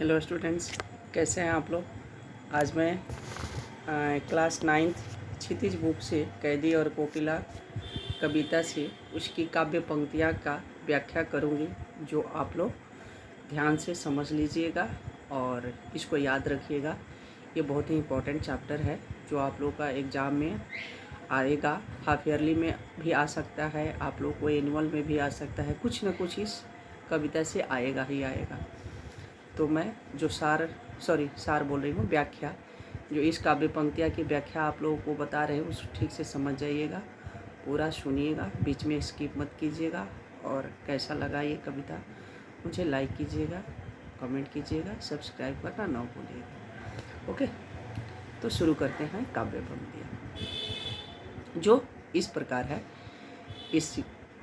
Hello students, कैसे हैं आप लोग। आज मैं क्लास 9th क्षितिज बुक से कैदी और कोकिला कविता से उसकी काव्य पंक्तियाँ का व्याख्या करूँगी, जो आप लोग ध्यान से समझ लीजिएगा और इसको याद रखिएगा। ये बहुत ही इम्पोर्टेंट चैप्टर है जो आप लोग का एग्ज़ाम में आएगा। हाफ ईयरली में भी आ सकता है, आप लोग को एनुअल में भी आ सकता है, कुछ न कुछ इस कविता से आएगा ही आएगा। तो मैं जो सार बोल रही हूँ, व्याख्या, जो इस काव्य पंक्तियाँ की व्याख्या आप लोगों को बता रहे हैं उस ठीक से समझ जाइएगा, पूरा सुनिएगा, बीच में स्किप मत कीजिएगा। और कैसा लगा ये कविता मुझे लाइक कीजिएगा, कमेंट कीजिएगा, सब्सक्राइब करना ना भूलिएगा। ओके, तो शुरू करते हैं काव्य पंक्तियाँ, जो इस प्रकार है। इस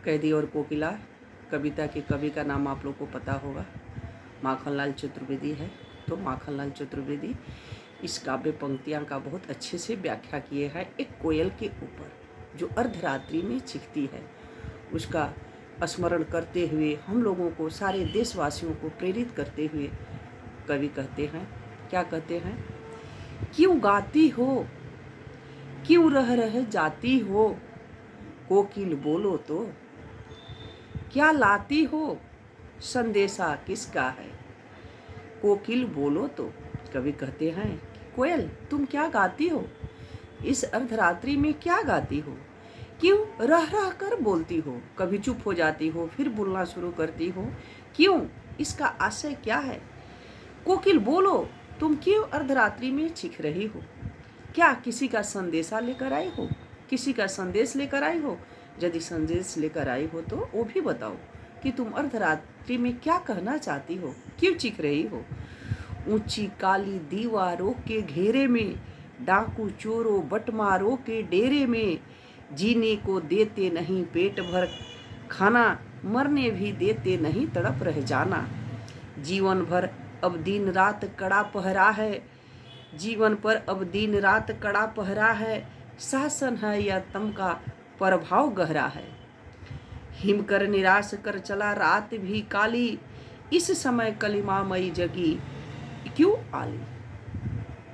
कैदी और कोकिला कविता के कवि का नाम आप लोग को पता होगा, माखनलाल चतुर्वेदी है। तो माखनलाल चतुर्वेदी इस काव्य पंक्तियाँ का बहुत अच्छे से व्याख्या किए हैं। एक कोयल के ऊपर जो अर्धरात्रि में चीखती है, उसका स्मरण करते हुए हम लोगों को, सारे देशवासियों को प्रेरित करते हुए कवि कहते हैं, क्या कहते हैं, क्यों गाती हो, क्यों रह रह जाती हो, कोकिल बोलो तो, क्या लाती हो, संदेशा किसका है, कोकिल बोलो तो। कवि कहते हैं, कोयल तुम क्या गाती हो, इस अर्धरात्रि में क्या गाती हो, क्यों रह रह कर बोलती हो, कभी चुप हो जाती हो फिर बोलना शुरू करती हो, क्यों, इसका आशय क्या है, कोकिल बोलो तुम क्यों अर्धरात्रि में चीख रही हो, क्या किसी का संदेशा लेकर आई हो, किसी का संदेश लेकर आई हो, यदि संदेश लेकर आई हो तो वो भी बताओ कि तुम अर्धरात्रि में क्या कहना चाहती हो, क्यों चीख रही हो। ऊंची काली दीवारों के घेरे में, डाकू चोरों बटमारों के डेरे में, जीने को देते नहीं पेट भर खाना, मरने भी देते नहीं तड़प रह जाना। जीवन भर अब दिन रात कड़ा पहरा है, जीवन पर अब दिन रात कड़ा पहरा है, शासन है या तम का प्रभाव गहरा है। हिम कर निराश कर चला रात भी काली, इस समय कलिमामयी जगी क्यों आली।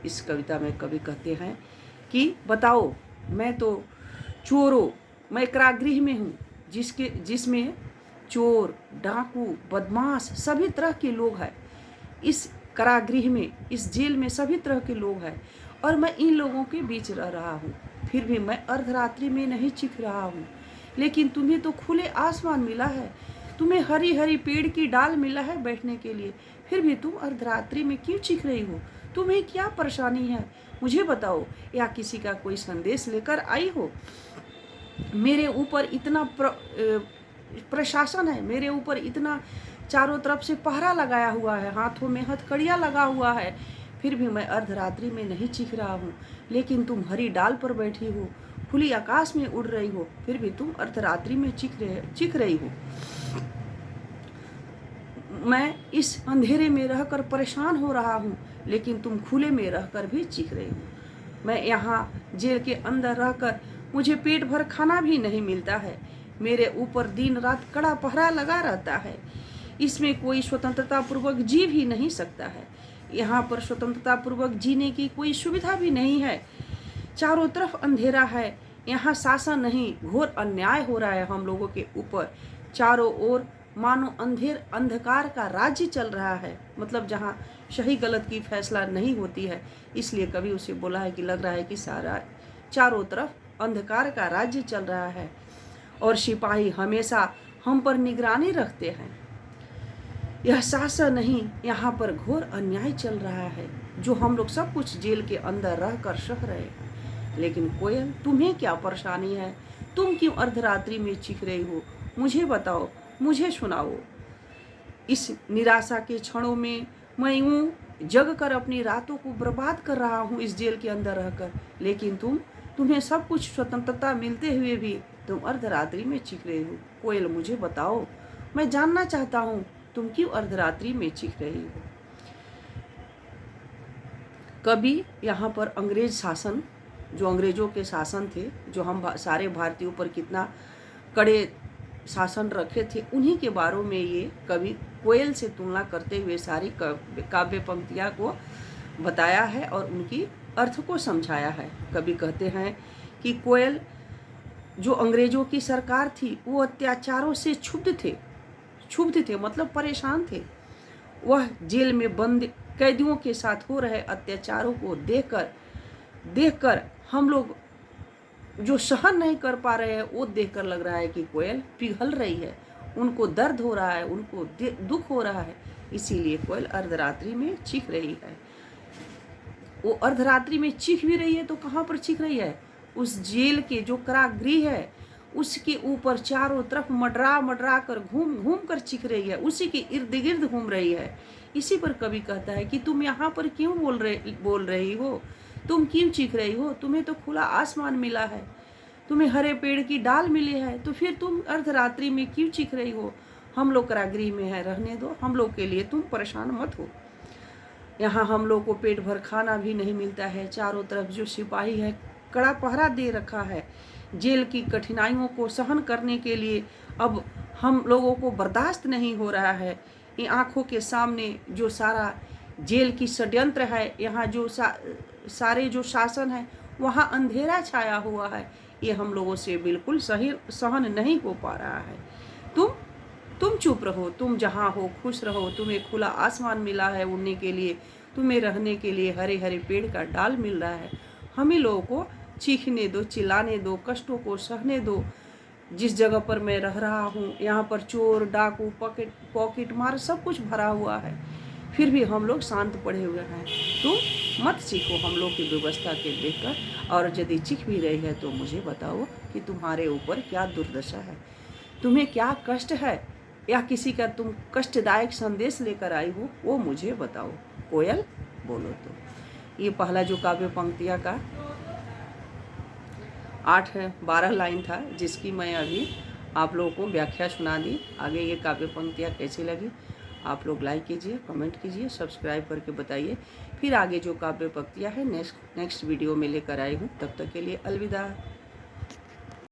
इस कविता में कवि कहते हैं कि बताओ, मैं तो चोरों, मैं कारागृह में हूँ, जिसमें चोर, डाकू, बदमाश सभी तरह के लोग हैं। इस कारागृह में, इस जेल में सभी तरह के लोग हैं और मैं इन लोगों के बीच रह रहा हूँ, फिर भी मैं अर्धरात्रि में नहीं चीख रहा हूँ। लेकिन तुम्हें तो खुले आसमान मिला है, तुम्हें हरी हरी पेड़ की डाल मिला है बैठने के लिए, फिर भी तुम अर्धरात्रि में क्यों चीख रही हो, तुम्हें क्या परेशानी है, मुझे बताओ, या किसी का कोई संदेश लेकर आई हो। मेरे ऊपर इतना प्रशासन है, मेरे ऊपर इतना चारों तरफ से पहरा लगाया हुआ है, हाथों में हथकड़ियाँ लगा हुआ है, फिर भी मैं अर्धरात्रि में नहीं चीख रहा हूँ। लेकिन तुम हरी डाल पर बैठी हो, खुली आकाश में उड़ रही हो, फिर भी तुम अर्धरात्रि में चीख रही हो। मैं इस अंधेरे में रहकर परेशान हो रहा हूँ, लेकिन तुम खुले में रहकर भी चीख रही हो। मैं यहाँ जेल के अंदर रहकर मुझे पेट भर खाना भी नहीं मिलता है, मेरे ऊपर दिन रात कड़ा पहरा लगा रहता है, इसमें कोई स्वतंत्रता पूर्वक जी भी नहीं सकता है, यहाँ पर स्वतंत्रता पूर्वक जीने की कोई सुविधा भी नहीं है, चारों तरफ अंधेरा है, यहाँ शासन नहीं, घोर अन्याय हो रहा है हम लोगों के ऊपर, चारों ओर मानो अंधकार का राज्य चल रहा है, मतलब जहाँ सही गलत की फैसला नहीं होती है, इसलिए कवि उसे बोला है कि लग रहा है कि सारा चारों तरफ अंधकार का राज्य चल रहा है और सिपाही हमेशा हम पर निगरानी रखते हैं। यह शासन नहीं, यहाँ पर घोर अन्याय चल रहा है, जो हम लोग सब कुछ जेल के अंदर रहकर सह रहे हैं। लेकिन कोयल तुम्हें क्या परेशानी है, तुम क्यों अर्धरात्रि में चीख रही हो, मुझे बताओ, मुझे सुनाओ। इस निराशा के क्षणों में मैं यूं जग कर अपनी रातों को बर्बाद कर रहा हूँ इस जेल के अंदर रहकर, लेकिन तुम्हें सब कुछ स्वतंत्रता मिलते हुए भी तुम अर्धरात्रि में चीख रही हो। कोयल मुझे बताओ, मैं जानना चाहता हूँ तुम क्यों अर्धरात्रि में चीख रही हो। कभी यहाँ पर अंग्रेज शासन, जो अंग्रेजों के शासन थे, जो हम सारे भारतीयों पर कितना कड़े शासन रखे थे, उन्हीं के बारे में ये कवि कोयल से तुलना करते हुए सारी काव्य पंक्तियाँ को बताया है और उनकी अर्थ को समझाया है। कवि कहते हैं कि कोयल जो अंग्रेजों की सरकार थी वो अत्याचारों से क्षुब्ध थे मतलब परेशान थे। वह जेल में बंद कैदियों के साथ हो रहे अत्याचारों को देखकर हम लोग जो सहन नहीं कर पा रहे हैं वो देखकर लग रहा है कि कोयल पिघल रही है, उनको दर्द हो रहा है, उनको दुख हो रहा है, इसीलिए कोयल अर्धरात्रि में चीख रही है। वो अर्धरात्रि में चीख भी रही है तो कहाँ पर चीख रही है? उस जेल के जो कारागृह है उसके ऊपर चारों तरफ मडरा कर घूम कर चीख रही है, उसी के इर्द गिर्द घूम रही है। इसी पर कवि कहता है कि तुम यहाँ पर क्यों बोल रही हो, तुम क्यों चीख रही हो? तुम्हें तो खुला आसमान मिला है, तुम्हें हरे पेड़ की डाल मिली है, तो फिर तुम अर्धरात्रि में क्यों चीख रही हो? हम लोग कारागृह में है, रहने दो, हम लोग के लिए तुम परेशान मत हो। यहाँ हम लोग को पेट भर खाना भी नहीं मिलता है, चारों तरफ जो सिपाही है कड़ा पहरा दे रखा है। जेल की कठिनाइयों को सहन करने के लिए अब हम लोगों को बर्दाश्त नहीं हो रहा है। ये आँखों के सामने जो सारा जेल की षड्यंत्र है, यहाँ जो सारे जो शासन है वहाँ अंधेरा छाया हुआ है, ये हम लोगों से बिल्कुल सहन नहीं हो पा रहा है। तुम चुप रहो, तुम जहाँ हो खुश रहो, तुम्हें खुला आसमान मिला है उड़ने के लिए, तुम्हें रहने के लिए हरे हरे पेड़ का डाल मिल रहा है। हमें लोगों को चीखने दो, चिल्लाने दो, कष्टों को सहने दो। जिस जगह पर मैं रह रहा हूँ यहाँ पर चोर डाकू पॉकेट मार सब कुछ भरा हुआ है, फिर भी हम लोग शांत पड़े हुए हैं। तुम मत चीखो हम लोग की व्यवस्था के देखकर, और यदि चीख भी रही है तो मुझे बताओ कि तुम्हारे ऊपर क्या दुर्दशा है, तुम्हें क्या कष्ट है, या किसी का तुम कष्टदायक संदेश लेकर आई हो, वो मुझे बताओ। कोयल बोलो। तो ये पहला जो काव्य पंक्तियाँ का 8-12 लाइन था जिसकी मैं अभी आप लोगों को व्याख्या सुना दी। आगे ये काव्य पंक्तियाँ कैसी लगी आप लोग लाइक कीजिए, कमेंट कीजिए, सब्सक्राइब करके बताइए। फिर आगे जो काव्य पंक्तियाँ हैं नेक्स्ट वीडियो में लेकर आई हूँ। तब तक के लिए अलविदा।